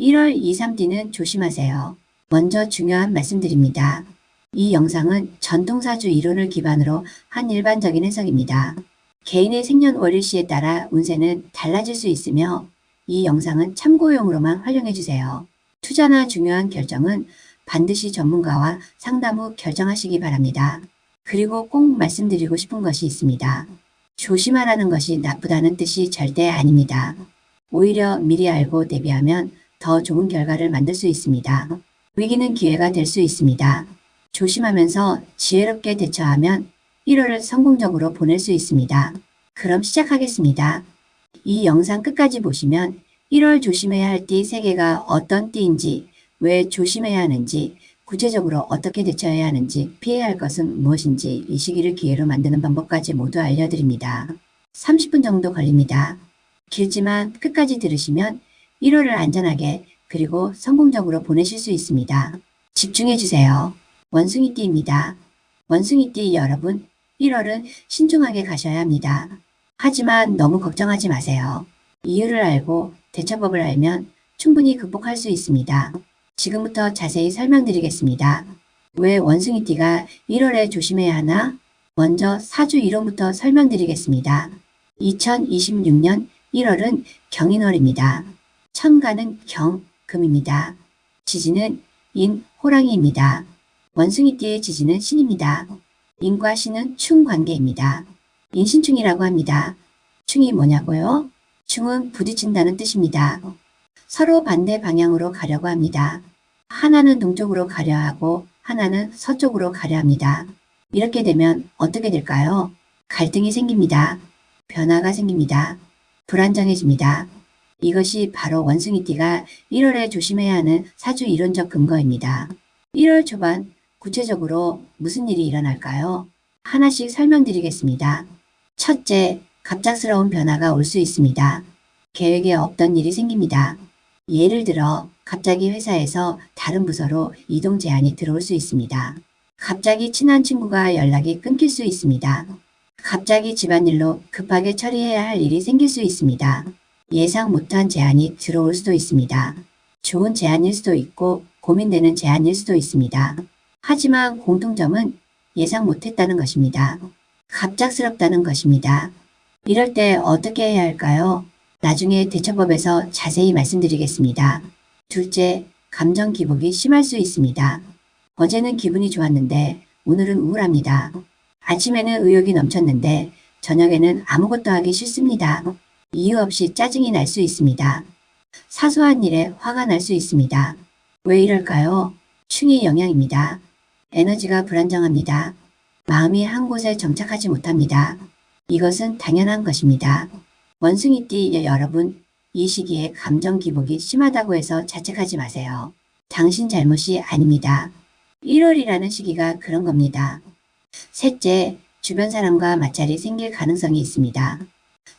1월 2, 3D는 조심하세요. 먼저 중요한 말씀드립니다. 이 영상은 전통사주 이론을 기반으로 한 일반적인 해석입니다. 개인의 생년월일시에 따라 운세는 달라질 수 있으며 이 영상은 참고용으로만 활용해주세요. 투자나 중요한 결정은 반드시 전문가와 상담 후 결정하시기 바랍니다. 그리고 꼭 말씀드리고 싶은 것이 있습니다. 조심하라는 것이 나쁘다는 뜻이 절대 아닙니다. 오히려 미리 알고 대비하면 더 좋은 결과를 만들 수 있습니다. 위기는 기회가 될 수 있습니다. 조심하면서 지혜롭게 대처하면 1월을 성공적으로 보낼 수 있습니다. 그럼 시작하겠습니다. 이 영상 끝까지 보시면 1월 조심해야 할 띠 3개가 어떤 띠인지, 왜 조심해야 하는지, 구체적으로 어떻게 대처해야 하는지, 피해야 할 것은 무엇인지 이 시기를 기회로 만드는 방법까지 모두 알려드립니다. 30분 정도 걸립니다. 길지만 끝까지 들으시면 1월을 안전하게 그리고 성공적으로 보내실 수 있습니다. 집중해주세요. 원숭이띠입니다. 원숭이띠 여러분, 1월은 신중하게 가셔야 합니다. 하지만 너무 걱정하지 마세요. 이유를 알고 대처법을 알면 충분히 극복할 수 있습니다. 지금부터 자세히 설명드리겠습니다. 왜 원숭이띠가 1월에 조심해야 하나? 먼저 사주 이론부터 설명드리겠습니다. 2026년 1월은 경인월입니다. 천간은 경, 금입니다. 지지는 인, 호랑이입니다. 원숭이띠의 지지는 신입니다. 인과 신은 충 관계입니다. 인신충이라고 합니다. 충이 뭐냐고요? 충은 부딪힌다는 뜻입니다. 서로 반대 방향으로 가려고 합니다. 하나는 동쪽으로 가려 하고 하나는 서쪽으로 가려 합니다. 이렇게 되면 어떻게 될까요? 갈등이 생깁니다. 변화가 생깁니다. 불안정해집니다. 이것이 바로 원숭이띠가 1월에 조심해야 하는 사주 이론적 근거입니다. 1월 초반 구체적으로 무슨 일이 일어날까요? 하나씩 설명드리겠습니다. 첫째, 갑작스러운 변화가 올 수 있습니다. 계획에 없던 일이 생깁니다. 예를 들어 갑자기 회사에서 다른 부서로 이동 제안이 들어올 수 있습니다. 갑자기 친한 친구가 연락이 끊길 수 있습니다. 갑자기 집안일로 급하게 처리해야 할 일이 생길 수 있습니다. 예상 못한 제안이 들어올 수도 있습니다. 좋은 제안일 수도 있고 고민되는 제안일 수도 있습니다. 하지만 공통점은 예상 못했다는 것입니다. 갑작스럽다는 것입니다. 이럴 때 어떻게 해야 할까요? 나중에 대처법에서 자세히 말씀드리겠습니다. 둘째, 감정 기복이 심할 수 있습니다. 어제는 기분이 좋았는데 오늘은 우울합니다. 아침에는 의욕이 넘쳤는데 저녁에는 아무것도 하기 싫습니다. 이유 없이 짜증이 날 수 있습니다. 사소한 일에 화가 날 수 있습니다. 왜 이럴까요? 충의 영향입니다. 에너지가 불안정합니다. 마음이 한 곳에 정착하지 못합니다. 이것은 당연한 것입니다. 원숭이띠 여러분, 이 시기에 감정 기복이 심하다고 해서 자책하지 마세요. 당신 잘못이 아닙니다. 1월이라는 시기가 그런 겁니다. 셋째, 주변 사람과 마찰이 생길 가능성이 있습니다.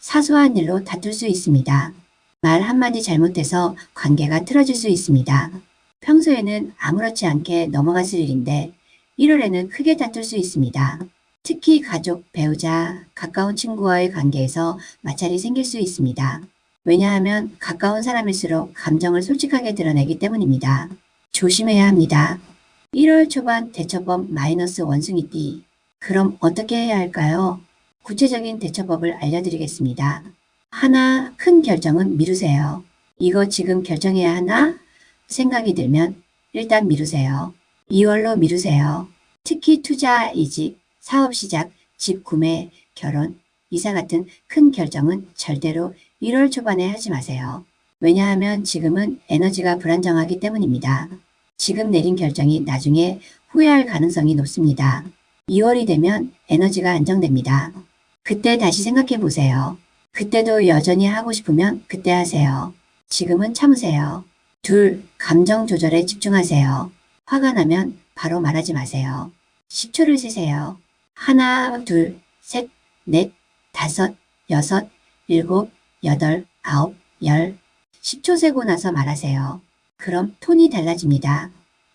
사소한 일로 다툴 수 있습니다. 말 한마디 잘못해서 관계가 틀어질 수 있습니다. 평소에는 아무렇지 않게 넘어갔을 일인데 1월에는 크게 다툴 수 있습니다. 특히 가족, 배우자, 가까운 친구와의 관계에서 마찰이 생길 수 있습니다. 왜냐하면 가까운 사람일수록 감정을 솔직하게 드러내기 때문입니다. 조심해야 합니다. 1월 초반 대처법 마이너스 원숭이띠. 그럼 어떻게 해야 할까요? 구체적인 대처법을 알려드리겠습니다. 하나, 큰 결정은 미루세요. 이거 지금 결정해야 하나? 생각이 들면 일단 미루세요. 2월로 미루세요. 특히 투자, 이직, 사업 시작, 집 구매, 결혼, 이사 같은 큰 결정은 절대로 1월 초반에 하지 마세요. 왜냐하면 지금은 에너지가 불안정하기 때문입니다. 지금 내린 결정이 나중에 후회할 가능성이 높습니다. 2월이 되면 에너지가 안정됩니다. 그때 다시 생각해 보세요. 그때도 여전히 하고 싶으면 그때 하세요. 지금은 참으세요. 둘, 감정 조절에 집중하세요. 화가 나면 바로 말하지 마세요. 10초를 세세요. 하나, 둘, 셋, 넷, 다섯, 여섯, 일곱, 여덟, 아홉, 열. 10초 세고 나서 말하세요. 그럼 톤이 달라집니다.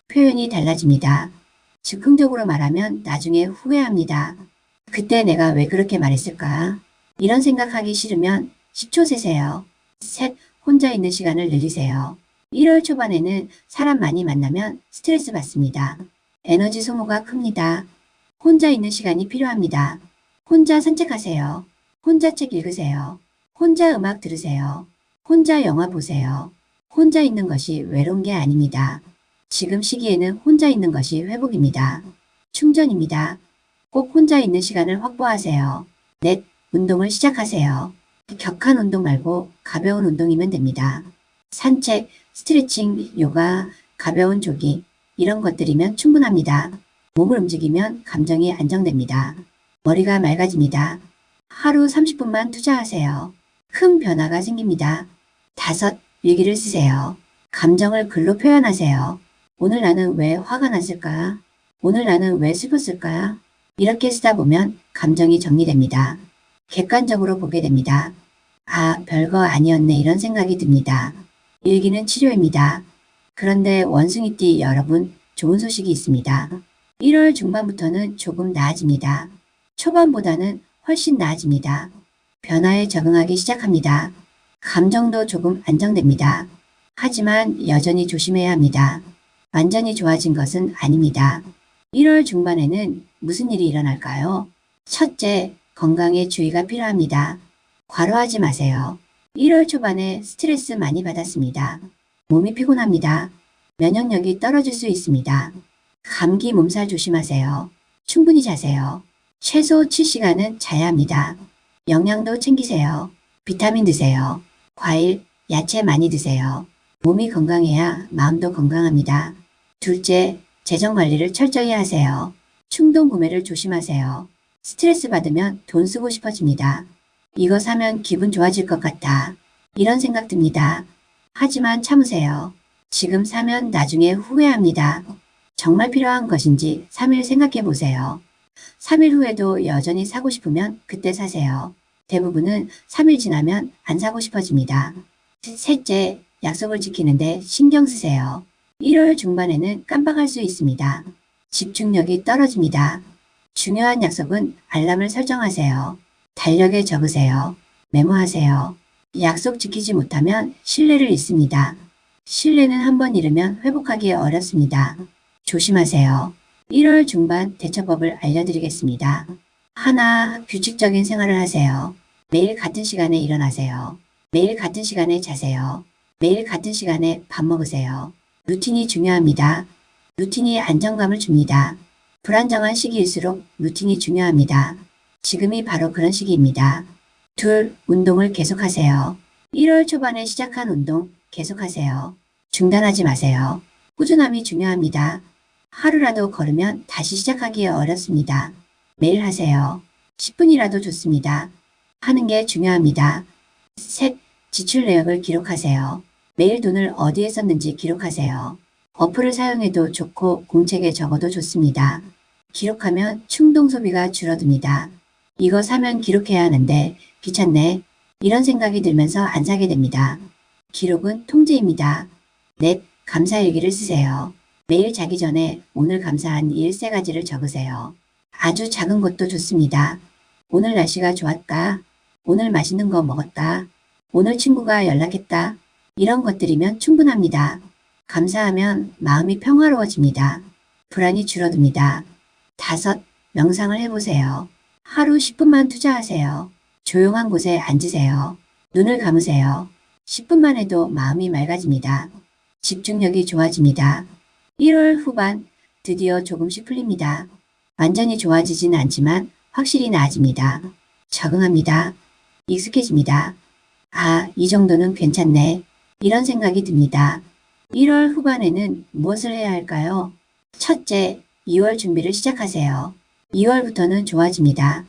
표현이 달라집니다. 즉흥적으로 말하면 나중에 후회합니다. 그때 내가 왜 그렇게 말했을까? 이런 생각하기 싫으면 10초 세세요. 셋, 혼자 있는 시간을 늘리세요. 1월 초반에는 사람 많이 만나면 스트레스 받습니다. 에너지 소모가 큽니다. 혼자 있는 시간이 필요합니다. 혼자 산책하세요. 혼자 책 읽으세요. 혼자 음악 들으세요. 혼자 영화 보세요. 혼자 있는 것이 외로운 게 아닙니다. 지금 시기에는 혼자 있는 것이 회복입니다. 충전입니다. 꼭 혼자 있는 시간을 확보하세요. 넷, 운동을 시작하세요. 격한 운동 말고 가벼운 운동이면 됩니다. 산책, 스트레칭, 요가, 가벼운 조깅 이런 것들이면 충분합니다. 몸을 움직이면 감정이 안정됩니다. 머리가 맑아집니다. 하루 30분만 투자하세요. 큰 변화가 생깁니다. 5. 일기를 쓰세요. 감정을 글로 표현하세요. 오늘 나는 왜 화가 났을까? 오늘 나는 왜 슬펐을까? 이렇게 쓰다 보면 감정이 정리됩니다. 객관적으로 보게 됩니다. 아, 별거 아니었네 이런 생각이 듭니다. 일기는 치료입니다. 그런데 원숭이띠 여러분, 좋은 소식이 있습니다. 1월 중반부터는 조금 나아집니다. 초반보다는 훨씬 나아집니다. 변화에 적응하기 시작합니다. 감정도 조금 안정됩니다. 하지만 여전히 조심해야 합니다. 완전히 좋아진 것은 아닙니다. 1월 중반에는 무슨 일이 일어날까요? 첫째, 건강에 주의가 필요합니다. 과로하지 마세요. 1월 초반에 스트레스 많이 받았습니다. 몸이 피곤합니다. 면역력이 떨어질 수 있습니다. 감기 몸살 조심하세요. 충분히 자세요. 최소 7시간은 자야 합니다. 영양도 챙기세요. 비타민 드세요. 과일, 야채 많이 드세요. 몸이 건강해야 마음도 건강합니다. 둘째, 재정 관리를 철저히 하세요. 충동 구매를 조심하세요. 스트레스 받으면 돈 쓰고 싶어집니다. 이거 사면 기분 좋아질 것 같아. 이런 생각 듭니다. 하지만 참으세요. 지금 사면 나중에 후회합니다. 정말 필요한 것인지 3일 생각해 보세요. 3일 후에도 여전히 사고 싶으면 그때 사세요. 대부분은 3일 지나면 안 사고 싶어집니다. 셋째, 약속을 지키는데 신경 쓰세요. 1월 중반에는 깜빡할 수 있습니다. 집중력이 떨어집니다. 중요한 약속은 알람을 설정하세요. 달력에 적으세요. 메모하세요. 약속 지키지 못하면 신뢰를 잃습니다. 신뢰는 한번 잃으면 회복하기 어렵습니다. 조심하세요. 1월 중반 대처법을 알려드리겠습니다. 하나, 규칙적인 생활을 하세요. 매일 같은 시간에 일어나세요. 매일 같은 시간에 자세요. 매일 같은 시간에 밥 먹으세요. 루틴이 중요합니다. 루틴이 안정감을 줍니다. 불안정한 시기일수록 루틴이 중요합니다. 지금이 바로 그런 시기입니다. 둘, 운동을 계속하세요. 1월 초반에 시작한 운동 계속하세요. 중단하지 마세요. 꾸준함이 중요합니다. 하루라도 걸으면 다시 시작하기 어렵습니다. 매일 하세요. 10분이라도 좋습니다. 하는 게 중요합니다. 셋, 지출 내역을 기록하세요. 매일 돈을 어디에 썼는지 기록하세요. 어플을 사용해도 좋고 공책에 적어도 좋습니다. 기록하면 충동 소비가 줄어듭니다. 이거 사면 기록해야 하는데 귀찮네. 이런 생각이 들면서 안 사게 됩니다. 기록은 통제입니다. 넷, 감사일기를 쓰세요. 매일 자기 전에 오늘 감사한 일 3가지를 적으세요. 아주 작은 것도 좋습니다. 오늘 날씨가 좋았다. 오늘 맛있는 거 먹었다. 오늘 친구가 연락했다. 이런 것들이면 충분합니다. 감사하면 마음이 평화로워집니다. 불안이 줄어듭니다. 5. 명상을 해보세요. 하루 10분만 투자하세요. 조용한 곳에 앉으세요. 눈을 감으세요. 10분만 해도 마음이 맑아집니다. 집중력이 좋아집니다. 1월 후반 드디어 조금씩 풀립니다. 완전히 좋아지진 않지만 확실히 나아집니다. 적응합니다. 익숙해집니다. 아, 이 정도는 괜찮네. 이런 생각이 듭니다. 1월 후반에는 무엇을 해야 할까요? 첫째, 2월 준비를 시작하세요. 2월부터는 좋아집니다.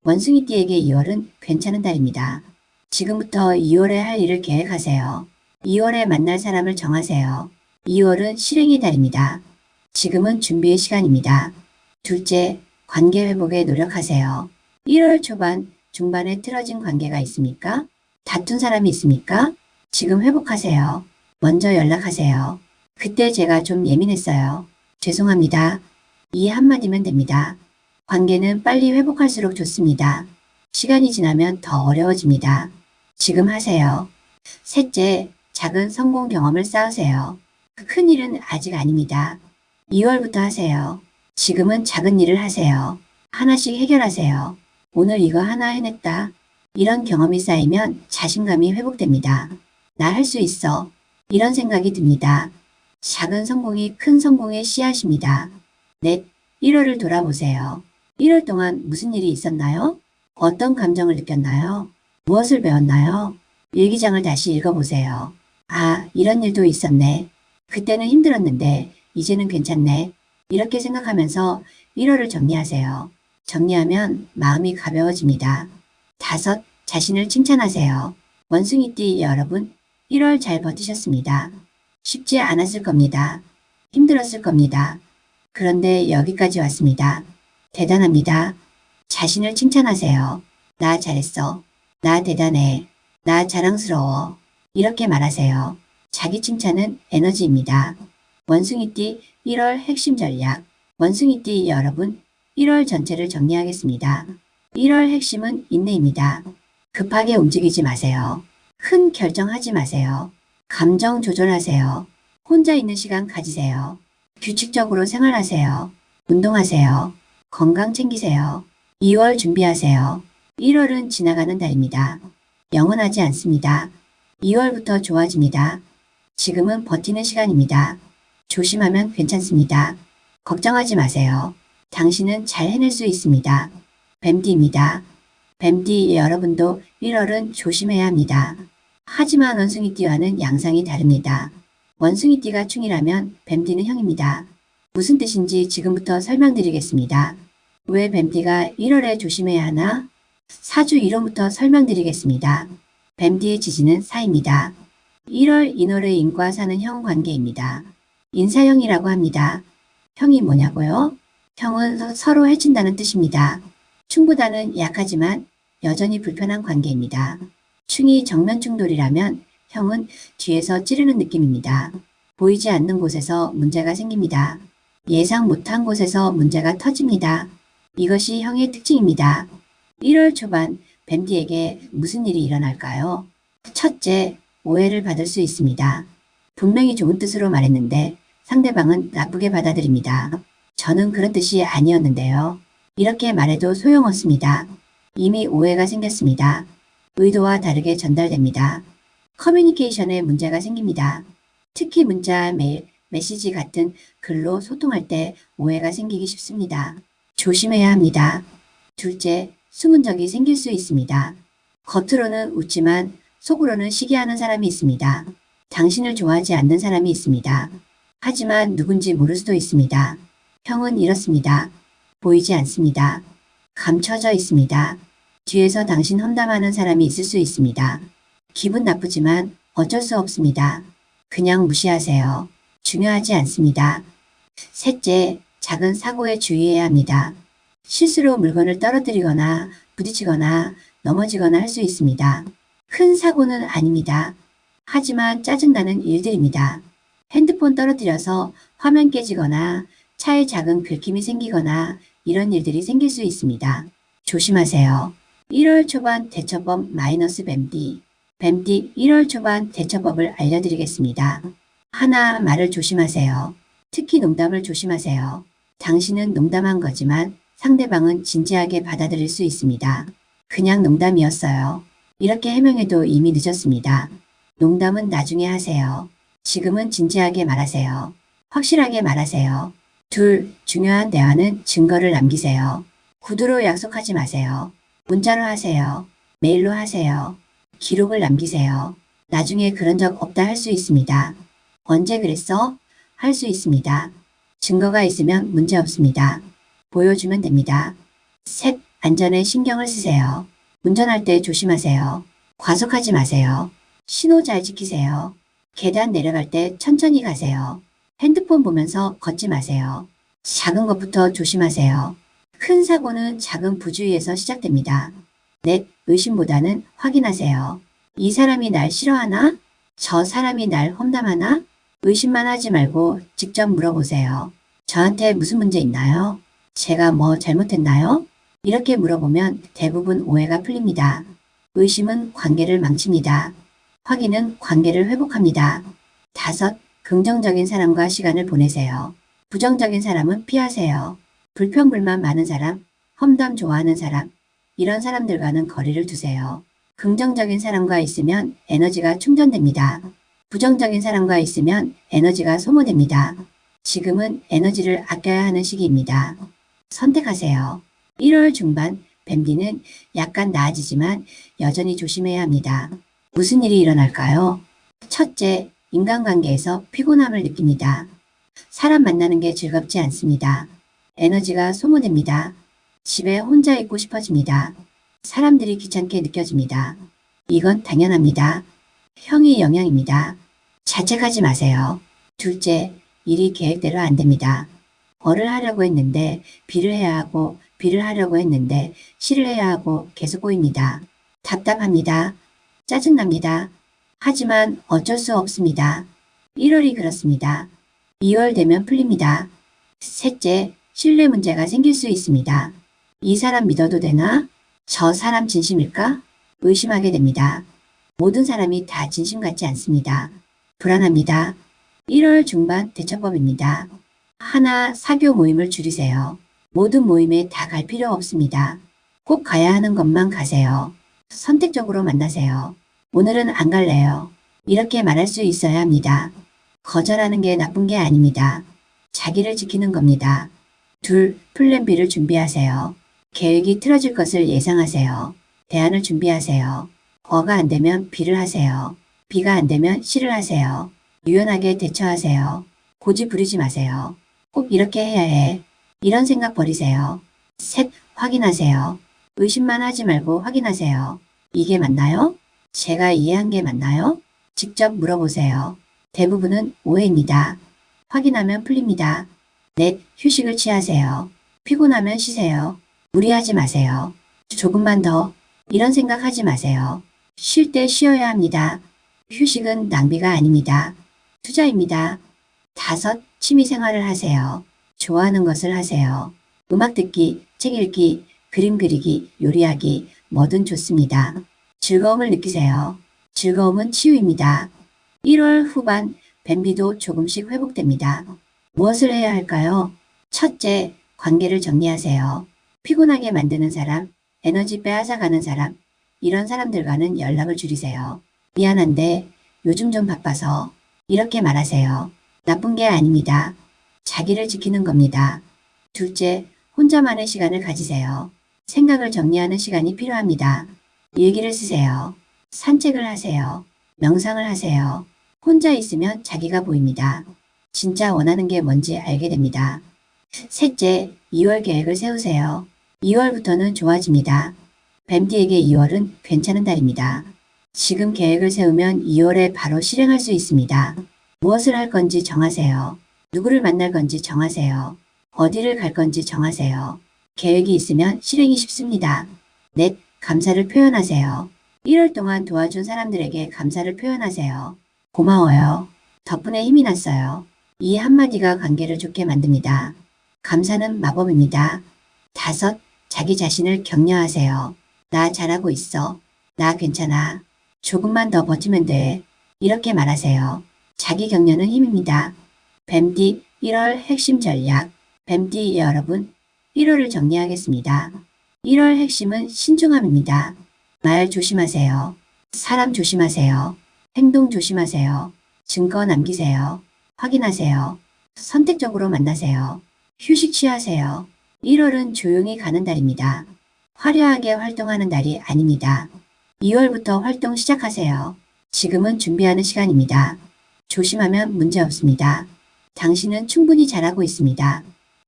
원숭이띠에게 2월은 괜찮은 달입니다. 지금부터 2월에 할 일을 계획하세요. 2월에 만날 사람을 정하세요. 2월은 실행의 달입니다. 지금은 준비의 시간입니다. 둘째, 관계 회복에 노력하세요. 1월 초반, 중반에 틀어진 관계가 있습니까? 다툰 사람이 있습니까? 지금 회복하세요. 먼저 연락하세요. 그때 제가 좀 예민했어요. 죄송합니다. 이 한마디면 됩니다. 관계는 빨리 회복할수록 좋습니다. 시간이 지나면 더 어려워집니다. 지금 하세요. 셋째, 작은 성공 경험을 쌓으세요. 큰 일은 아직 아닙니다. 2월부터 하세요. 지금은 작은 일을 하세요. 하나씩 해결하세요. 오늘 이거 하나 해냈다. 이런 경험이 쌓이면 자신감이 회복됩니다. 나 할 수 있어. 이런 생각이 듭니다. 작은 성공이 큰 성공의 씨앗입니다. 넷, 1월을 돌아보세요. 1월 동안 무슨 일이 있었나요? 어떤 감정을 느꼈나요? 무엇을 배웠나요? 일기장을 다시 읽어보세요. 아, 이런 일도 있었네. 그때는 힘들었는데 이제는 괜찮네. 이렇게 생각하면서 1월을 정리하세요. 정리하면 마음이 가벼워집니다. 5, 자신을 칭찬하세요. 원숭이띠 여러분, 1월 잘 버티셨습니다. 쉽지 않았을 겁니다. 힘들었을 겁니다. 그런데 여기까지 왔습니다. 대단합니다. 자신을 칭찬하세요. 나 잘했어. 나 대단해. 나 자랑스러워. 이렇게 말하세요. 자기 칭찬은 에너지입니다. 원숭이띠 1월 핵심 전략. 원숭이띠 여러분, 1월 전체를 정리하겠습니다. 1월 핵심은 인내입니다. 급하게 움직이지 마세요. 큰 결정하지 마세요. 감정 조절하세요. 혼자 있는 시간 가지세요. 규칙적으로 생활하세요. 운동하세요. 건강 챙기세요. 2월 준비하세요. 1월은 지나가는 달입니다. 영원하지 않습니다. 2월부터 좋아집니다. 지금은 버티는 시간입니다. 조심하면 괜찮습니다. 걱정하지 마세요. 당신은 잘 해낼 수 있습니다. 뱀띠입니다. 뱀띠 여러분도 1월은 조심해야 합니다. 하지만 원숭이띠와는 양상이 다릅니다. 원숭이띠가 충이라면 뱀띠는 형입니다. 무슨 뜻인지 지금부터 설명드리겠습니다. 왜 뱀띠가 1월에 조심해야 하나? 사주 이론부터 설명드리겠습니다. 뱀띠의 지지는 사입니다. 1월 인월의 인과 사는 형 관계입니다. 인사형이라고 합니다. 형이 뭐냐고요? 형은 서로 해친다는 뜻입니다. 충보다는 약하지만 여전히 불편한 관계입니다. 충이 정면 충돌이라면 형은 뒤에서 찌르는 느낌입니다. 보이지 않는 곳에서 문제가 생깁니다. 예상 못한 곳에서 문제가 터집니다. 이것이 형의 특징입니다. 1월 초반 뱀띠에게 무슨 일이 일어날까요? 첫째, 오해를 받을 수 있습니다. 분명히 좋은 뜻으로 말했는데 상대방은 나쁘게 받아들입니다. 저는 그런 뜻이 아니었는데요. 이렇게 말해도 소용없습니다. 이미 오해가 생겼습니다. 의도와 다르게 전달됩니다. 커뮤니케이션에 문제가 생깁니다. 특히 문자, 메일, 메시지 같은 글로 소통할 때 오해가 생기기 쉽습니다. 조심해야 합니다. 둘째, 숨은 적이 생길 수 있습니다. 겉으로는 웃지만 속으로는 시기하는 사람이 있습니다. 당신을 좋아하지 않는 사람이 있습니다. 하지만 누군지 모를 수도 있습니다. 형은 이렇습니다. 보이지 않습니다. 감춰져 있습니다. 뒤에서 당신 험담하는 사람이 있을 수 있습니다. 기분 나쁘지만 어쩔 수 없습니다. 그냥 무시하세요. 중요하지 않습니다. 셋째, 작은 사고에 주의해야 합니다. 실수로 물건을 떨어뜨리거나 부딪히거나 넘어지거나 할 수 있습니다. 큰 사고는 아닙니다. 하지만 짜증나는 일들입니다. 핸드폰 떨어뜨려서 화면 깨지거나 차에 작은 긁힘이 생기거나 이런 일들이 생길 수 있습니다. 조심하세요. 1월 초반 대처법 마이너스 뱀띠. 뱀띠 1월 초반 대처법을 알려드리겠습니다. 하나, 말을 조심하세요. 특히 농담을 조심하세요. 당신은 농담한 거지만 상대방은 진지하게 받아들일 수 있습니다. 그냥 농담이었어요. 이렇게 해명해도 이미 늦었습니다. 농담은 나중에 하세요. 지금은 진지하게 말하세요. 확실하게 말하세요. 둘, 중요한 대화는 증거를 남기세요. 구두로 약속하지 마세요. 문자로 하세요. 메일로 하세요. 기록을 남기세요. 나중에 그런 적 없다 할 수 있습니다. 언제 그랬어? 할 수 있습니다. 증거가 있으면 문제 없습니다. 보여주면 됩니다. 셋, 안전에 신경을 쓰세요. 운전할 때 조심하세요. 과속하지 마세요. 신호 잘 지키세요. 계단 내려갈 때 천천히 가세요. 핸드폰 보면서 걷지 마세요. 작은 것부터 조심하세요. 큰 사고는 작은 부주의에서 시작됩니다. 넷, 의심보다는 확인하세요. 이 사람이 날 싫어하나? 저 사람이 날 험담하나? 의심만 하지 말고 직접 물어보세요. 저한테 무슨 문제 있나요? 제가 뭐 잘못했나요? 이렇게 물어보면 대부분 오해가 풀립니다. 의심은 관계를 망칩니다. 확인은 관계를 회복합니다. 5. 긍정적인 사람과 시간을 보내세요. 부정적인 사람은 피하세요. 불평불만 많은 사람, 험담 좋아하는 사람, 이런 사람들과는 거리를 두세요. 긍정적인 사람과 있으면 에너지가 충전됩니다. 부정적인 사람과 있으면 에너지가 소모됩니다. 지금은 에너지를 아껴야 하는 시기입니다. 선택하세요. 1월 중반 뱀비는 약간 나아지지만 여전히 조심해야 합니다. 무슨 일이 일어날까요? 첫째, 인간관계에서 피곤함을 느낍니다. 사람 만나는 게 즐겁지 않습니다. 에너지가 소모됩니다. 집에 혼자 있고 싶어집니다. 사람들이 귀찮게 느껴집니다. 이건 당연합니다. 형의 영향입니다. 자책하지 마세요. 둘째, 일이 계획대로 안 됩니다. 뭐를 하려고 했는데 B를 해야 하고 B를 하려고 했는데 C를 해야 하고 계속 꼬입니다. 답답합니다. 짜증납니다. 하지만 어쩔 수 없습니다. 1월이 그렇습니다. 2월 되면 풀립니다. 셋째, 신뢰 문제가 생길 수 있습니다. 이 사람 믿어도 되나? 저 사람 진심일까? 의심하게 됩니다. 모든 사람이 다 진심 같지 않습니다. 불안합니다. 1월 중반 대처법입니다. 하나, 사교 모임을 줄이세요. 모든 모임에 다 갈 필요 없습니다. 꼭 가야 하는 것만 가세요. 선택적으로 만나세요. 오늘은 안 갈래요. 이렇게 말할 수 있어야 합니다. 거절하는 게 나쁜 게 아닙니다. 자기를 지키는 겁니다. 둘, 플랜 B를 준비하세요. 계획이 틀어질 것을 예상하세요. 대안을 준비하세요. 어가 안 되면 B를 하세요. B가 안 되면 C를 하세요. 유연하게 대처하세요. 고집 부리지 마세요. 꼭 이렇게 해야 해. 이런 생각 버리세요. 셋, 확인하세요. 의심만 하지 말고 확인하세요. 이게 맞나요? 제가 이해한 게 맞나요? 직접 물어보세요. 대부분은 오해입니다. 확인하면 풀립니다. 넷, 휴식을 취하세요. 피곤하면 쉬세요. 무리하지 마세요. 조금만 더. 이런 생각하지 마세요. 쉴 때 쉬어야 합니다. 휴식은 낭비가 아닙니다. 투자입니다. 5. 취미생활을 하세요. 좋아하는 것을 하세요. 음악 듣기, 책 읽기, 그림 그리기, 요리하기, 뭐든 좋습니다. 즐거움을 느끼세요. 즐거움은 치유입니다. 1월 후반 뱀비도 조금씩 회복됩니다. 무엇을 해야 할까요? 첫째, 관계를 정리하세요. 피곤하게 만드는 사람, 에너지 빼앗아가는 사람, 이런 사람들과는 연락을 줄이세요. 미안한데 요즘 좀 바빠서 이렇게 말하세요. 나쁜 게 아닙니다. 자기를 지키는 겁니다. 둘째, 혼자만의 시간을 가지세요. 생각을 정리하는 시간이 필요합니다. 일기를 쓰세요. 산책을 하세요. 명상을 하세요. 혼자 있으면 자기가 보입니다. 진짜 원하는 게 뭔지 알게 됩니다. 셋째, 2월 계획을 세우세요. 2월부터는 좋아집니다. 뱀띠에게 2월은 괜찮은 달입니다. 지금 계획을 세우면 2월에 바로 실행할 수 있습니다. 무엇을 할 건지 정하세요. 누구를 만날 건지 정하세요. 어디를 갈 건지 정하세요. 계획이 있으면 실행이 쉽습니다. 넷, 감사를 표현하세요. 1월 동안 도와준 사람들에게 감사를 표현하세요. 고마워요. 덕분에 힘이 났어요. 이 한마디가 관계를 좋게 만듭니다. 감사는 마법입니다. 5. 자기 자신을 격려하세요. 나 잘하고 있어. 나 괜찮아. 조금만 더 버티면 돼. 이렇게 말하세요. 자기 격려는 힘입니다. 뱀띠 1월 핵심 전략. 뱀띠 여러분, 1월을 정리하겠습니다. 1월 핵심은 신중함입니다. 말 조심하세요. 사람 조심하세요. 행동 조심하세요. 증거 남기세요. 확인하세요. 선택적으로 만나세요. 휴식 취하세요. 1월은 조용히 가는 달입니다. 화려하게 활동하는 달이 아닙니다. 2월부터 활동 시작하세요. 지금은 준비하는 시간입니다. 조심하면 문제 없습니다. 당신은 충분히 잘하고 있습니다.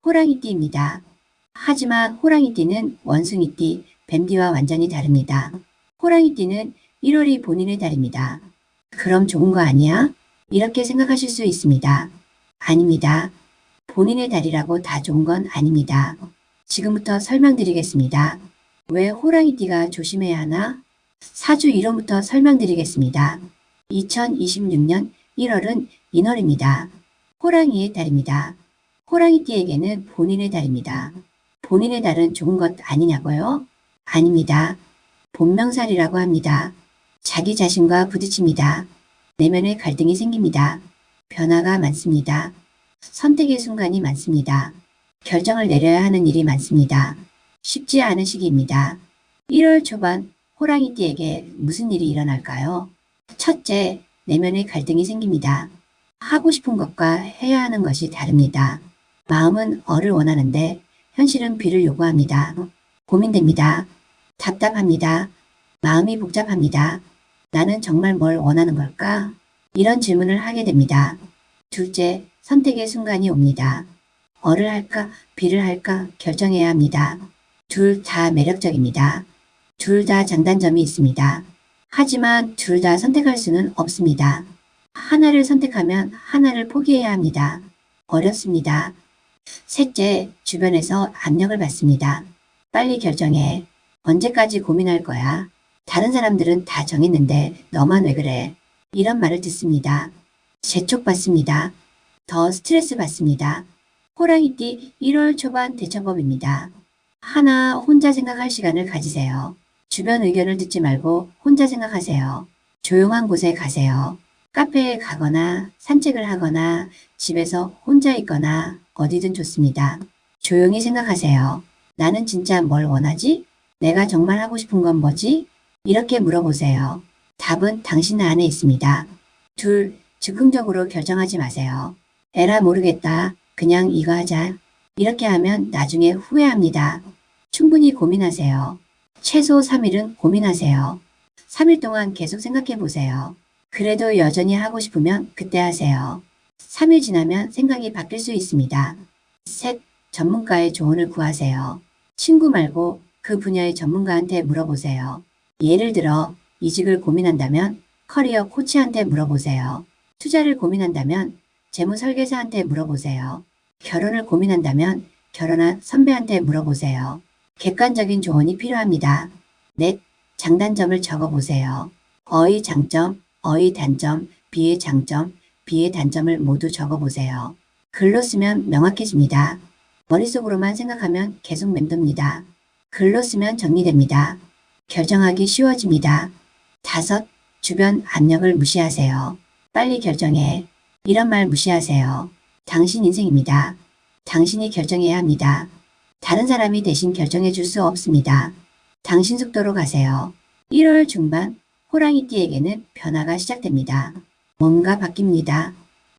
호랑이띠입니다. 하지만 호랑이띠는 원숭이띠, 뱀띠와 완전히 다릅니다. 호랑이띠는 1월이 본인의 달입니다. 그럼 좋은 거 아니야? 이렇게 생각하실 수 있습니다. 아닙니다. 본인의 달이라고 다 좋은 건 아닙니다. 지금부터 설명드리겠습니다. 왜 호랑이띠가 조심해야 하나? 4주 이론부터 설명드리겠습니다. 2026년 1월은 인월입니다. 호랑이의 달입니다. 호랑이띠에게는 본인의 달입니다. 본인의 달은 좋은 것 아니냐고요? 아닙니다. 본명살이라고 합니다. 자기 자신과 부딪힙니다. 내면의 갈등이 생깁니다. 변화가 많습니다. 선택의 순간이 많습니다. 결정을 내려야 하는 일이 많습니다. 쉽지 않은 시기입니다. 1월 초반 호랑이띠에게 무슨 일이 일어날까요? 첫째, 내면의 갈등이 생깁니다. 하고 싶은 것과 해야 하는 것이 다릅니다. 마음은 어를 원하는데 현실은 비를 요구합니다. 고민됩니다. 답답합니다. 마음이 복잡합니다. 나는 정말 뭘 원하는 걸까? 이런 질문을 하게 됩니다. 둘째, 선택의 순간이 옵니다. 어를 할까, 비를 할까 결정해야 합니다. 둘 다 매력적입니다. 둘 다 장단점이 있습니다. 하지만 둘 다 선택할 수는 없습니다. 하나를 선택하면 하나를 포기해야 합니다. 어렵습니다. 셋째, 주변에서 압력을 받습니다. 빨리 결정해. 언제까지 고민할 거야? 다른 사람들은 다 정했는데 너만 왜 그래? 이런 말을 듣습니다. 재촉받습니다. 더 스트레스 받습니다. 호랑이띠 1월 초반 대처법입니다. 하나, 혼자 생각할 시간을 가지세요. 주변 의견을 듣지 말고 혼자 생각하세요. 조용한 곳에 가세요. 카페에 가거나 산책을 하거나 집에서 혼자 있거나 어디든 좋습니다. 조용히 생각하세요. 나는 진짜 뭘 원하지? 내가 정말 하고 싶은 건 뭐지? 이렇게 물어보세요. 답은 당신 안에 있습니다. 둘, 즉흥적으로 결정하지 마세요. 에라 모르겠다. 그냥 이거 하자. 이렇게 하면 나중에 후회합니다. 충분히 고민하세요. 최소 3일은 고민하세요. 3일 동안 계속 생각해 보세요. 그래도 여전히 하고 싶으면 그때 하세요. 3일 지나면 생각이 바뀔 수 있습니다. 셋, 전문가의 조언을 구하세요. 친구 말고 그 분야의 전문가한테 물어보세요. 예를 들어 이직을 고민한다면 커리어 코치한테 물어보세요. 투자를 고민한다면 재무 설계사한테 물어보세요. 결혼을 고민한다면 결혼한 선배한테 물어보세요. 객관적인 조언이 필요합니다. 넷, 장단점을 적어보세요. 어의 장점, 어의 단점, 비의 장점, 비의 단점을 모두 적어보세요. 글로 쓰면 명확해집니다. 머릿속으로만 생각하면 계속 맴돕니다. 글로 쓰면 정리됩니다. 결정하기 쉬워집니다. 다섯, 주변 압력을 무시하세요. 빨리 결정해. 이런 말 무시하세요. 당신 인생입니다. 당신이 결정해야 합니다. 다른 사람이 대신 결정해 줄 수 없습니다. 당신 속도로 가세요. 1월 중반 호랑이띠에게는 변화가 시작됩니다. 뭔가 바뀝니다.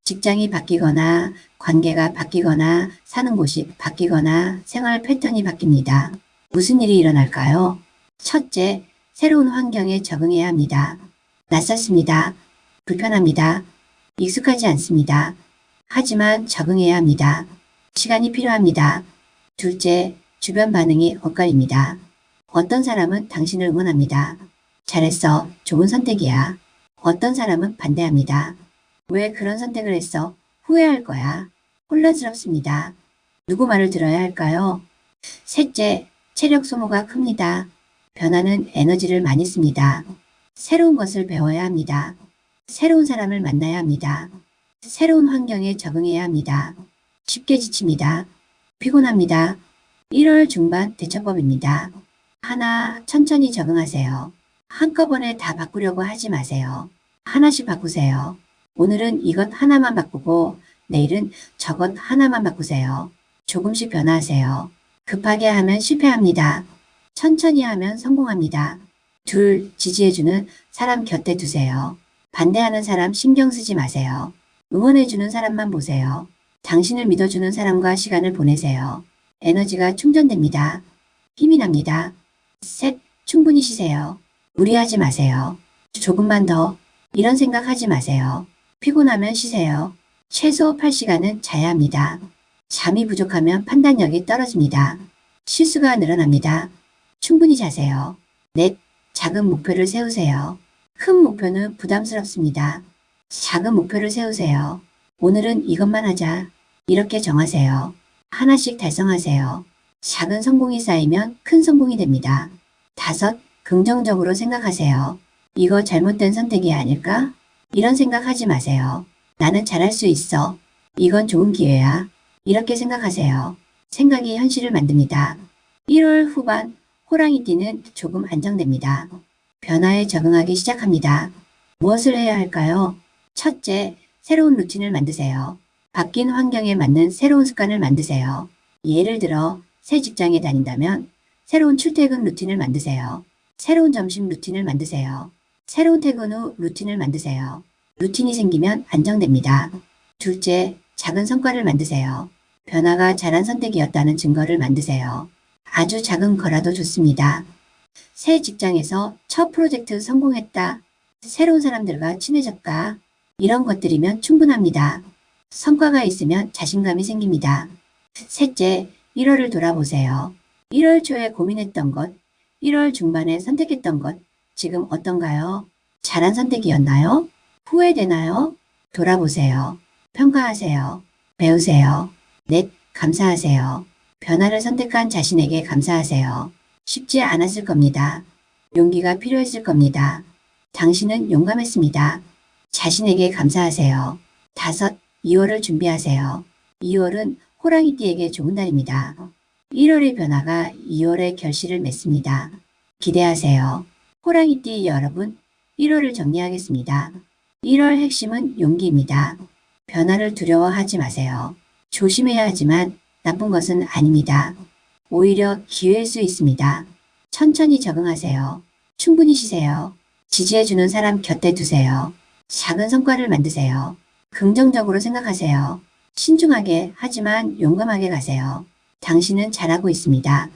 직장이 바뀌거나 관계가 바뀌거나 사는 곳이 바뀌거나 생활 패턴이 바뀝니다. 무슨 일이 일어날까요? 첫째, 새로운 환경에 적응해야 합니다. 낯설습니다. 불편합니다. 익숙하지 않습니다. 하지만 적응해야 합니다. 시간이 필요합니다. 둘째, 주변 반응이 엇갈립니다. 어떤 사람은 당신을 응원합니다. 잘했어. 좋은 선택이야. 어떤 사람은 반대합니다. 왜 그런 선택을 했어? 후회할 거야. 혼란스럽습니다. 누구 말을 들어야 할까요? 셋째, 체력 소모가 큽니다. 변화는 에너지를 많이 씁니다. 새로운 것을 배워야 합니다. 새로운 사람을 만나야 합니다. 새로운 환경에 적응해야 합니다. 쉽게 지칩니다. 피곤합니다. 1월 중반 대처법입니다. 하나, 천천히 적응하세요. 한꺼번에 다 바꾸려고 하지 마세요. 하나씩 바꾸세요. 오늘은 이것 하나만 바꾸고 내일은 저것 하나만 바꾸세요. 조금씩 변화하세요. 급하게 하면 실패합니다. 천천히 하면 성공합니다. 둘, 지지해주는 사람 곁에 두세요. 반대하는 사람 신경 쓰지 마세요. 응원해주는 사람만 보세요. 당신을 믿어주는 사람과 시간을 보내세요. 에너지가 충전됩니다. 힘이 납니다. 셋, 충분히 쉬세요. 무리하지 마세요. 조금만 더. 이런 생각하지 마세요. 피곤하면 쉬세요. 최소 8시간은 자야 합니다. 잠이 부족하면 판단력이 떨어집니다. 실수가 늘어납니다. 충분히 자세요. 넷, 작은 목표를 세우세요. 큰 목표는 부담스럽습니다. 작은 목표를 세우세요. 오늘은 이것만 하자. 이렇게 정하세요. 하나씩 달성하세요. 작은 성공이 쌓이면 큰 성공이 됩니다. 다섯, 긍정적으로 생각하세요. 이거 잘못된 선택이 아닐까? 이런 생각하지 마세요. 나는 잘할 수 있어. 이건 좋은 기회야. 이렇게 생각하세요. 생각이 현실을 만듭니다. 1월 후반 호랑이띠는 조금 안정됩니다. 변화에 적응하기 시작합니다. 무엇을 해야 할까요? 첫째, 새로운 루틴을 만드세요. 바뀐 환경에 맞는 새로운 습관을 만드세요. 예를 들어 새 직장에 다닌다면 새로운 출퇴근 루틴을 만드세요. 새로운 점심 루틴을 만드세요. 새로운 퇴근 후 루틴을 만드세요. 루틴이 생기면 안정됩니다. 둘째, 작은 성과를 만드세요. 변화가 잘한 선택이었다는 증거를 만드세요. 아주 작은 거라도 좋습니다. 새 직장에서 첫 프로젝트 성공했다. 새로운 사람들과 친해졌다. 이런 것들이면 충분합니다. 성과가 있으면 자신감이 생깁니다. 셋째, 1월을 돌아보세요. 1월 초에 고민했던 것, 1월 중반에 선택했던 것, 지금 어떤가요? 잘한 선택이었나요? 후회되나요? 돌아보세요. 평가하세요. 배우세요. 넷, 감사하세요. 변화를 선택한 자신에게 감사하세요. 쉽지 않았을 겁니다. 용기가 필요했을 겁니다. 당신은 용감했습니다. 자신에게 감사하세요. 다섯, 2월을 준비하세요. 2월은 호랑이띠에게 좋은 달입니다. 1월의 변화가 2월의 결실을 맺습니다. 기대하세요. 호랑이띠 여러분, 1월을 정리하겠습니다. 1월 핵심은 용기입니다. 변화를 두려워하지 마세요. 조심해야 하지만 나쁜 것은 아닙니다. 오히려 기회일 수 있습니다. 천천히 적응하세요. 충분히 쉬세요. 지지해주는 사람 곁에 두세요. 작은 성과를 만드세요. 긍정적으로 생각하세요. 신중하게 하지만 용감하게 가세요. 당신은 잘하고 있습니다.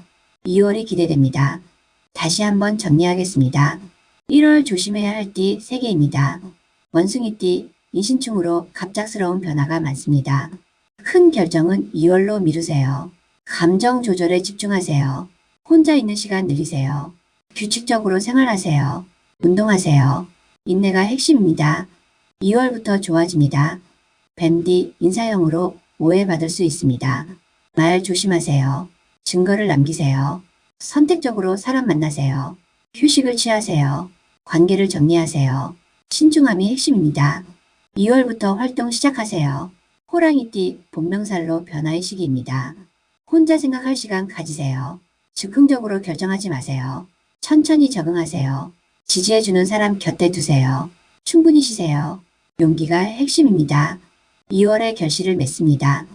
2월이 기대됩니다. 다시 한번 정리하겠습니다. 1월 조심해야 할 띠 3개입니다. 원숭이띠, 인신충으로 갑작스러운 변화가 많습니다. 큰 결정은 2월로 미루세요. 감정 조절에 집중하세요. 혼자 있는 시간 늘리세요. 규칙적으로 생활하세요. 운동하세요. 인내가 핵심입니다. 2월부터 좋아집니다. 뱀띠, 인사형으로 오해받을 수 있습니다. 말 조심하세요. 증거를 남기세요. 선택적으로 사람 만나세요. 휴식을 취하세요. 관계를 정리하세요. 신중함이 핵심입니다. 2월부터 활동 시작하세요. 호랑이띠, 본명살로 변화의 시기입니다. 혼자 생각할 시간 가지세요. 즉흥적으로 결정하지 마세요. 천천히 적응하세요. 지지해주는 사람 곁에 두세요. 충분히 쉬세요. 용기가 핵심입니다. 2월의 결실을 맺습니다.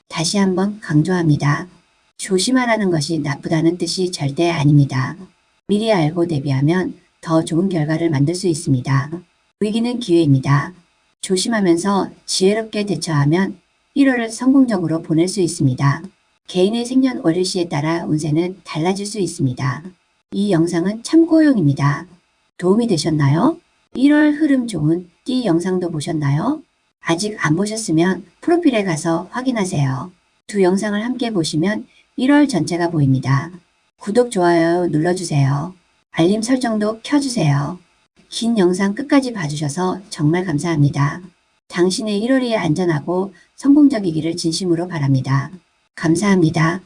다시 한번 강조합니다. 조심하라는 것이 나쁘다는 뜻이 절대 아닙니다. 미리 알고 대비하면 더 좋은 결과를 만들 수 있습니다. 위기는 기회입니다. 조심하면서 지혜롭게 대처하면 1월을 성공적으로 보낼 수 있습니다. 개인의 생년월일시에 따라 운세는 달라질 수 있습니다. 이 영상은 참고용입니다. 도움이 되셨나요? 1월 흐름 좋은 띠 영상도 보셨나요? 아직 안 보셨으면 프로필에 가서 확인하세요. 두 영상을 함께 보시면 1월 전체가 보입니다. 구독, 좋아요 눌러주세요. 알림 설정도 켜주세요. 긴 영상 끝까지 봐주셔서 정말 감사합니다. 당신의 1월이 안전하고 성공적이기를 진심으로 바랍니다. 감사합니다.